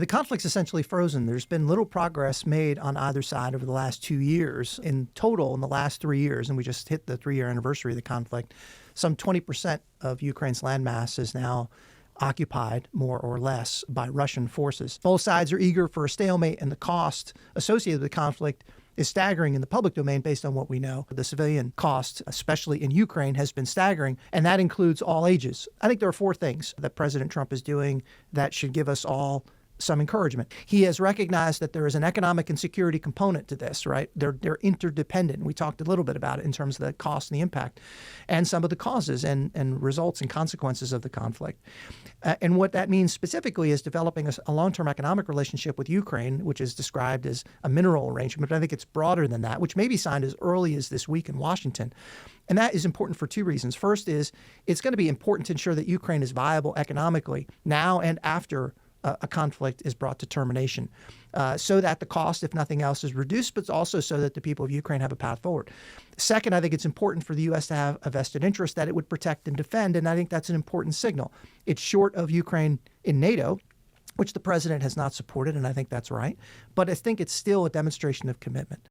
The conflict's essentially frozen. There's been little progress made on either side over the last 2 years. In total, in the last 3 years, and we just hit the 3-year anniversary of the conflict, some 20% of Ukraine's landmass is now occupied, more or less, by Russian forces. Both sides are eager for a stalemate, and the cost associated with the conflict is staggering in the public domain based on what we know. The civilian cost, especially in Ukraine, has been staggering, and that includes all ages. I think there are 4 things that President Trump is doing that should give us all some encouragement. He has recognized that there is an economic and security component to this, right? They're interdependent. We talked a little bit about it in terms of the cost and the impact and some of the causes and results and consequences of the conflict. And what that means specifically is developing a long-term economic relationship with Ukraine, which is described as a mineral arrangement. But I think it's broader than that, which may be signed as early as this week in Washington. And that is important for 2 reasons. First is it's going to be important to ensure that Ukraine is viable economically now and after a conflict is brought to termination, so that the cost, if nothing else, is reduced, but also so that the people of Ukraine have a path forward. Second, I think it's important for the U.S. to have a vested interest that it would protect and defend, and I think that's an important signal. It's short of Ukraine in NATO, which the president has not supported, and I think that's right, but I think it's still a demonstration of commitment.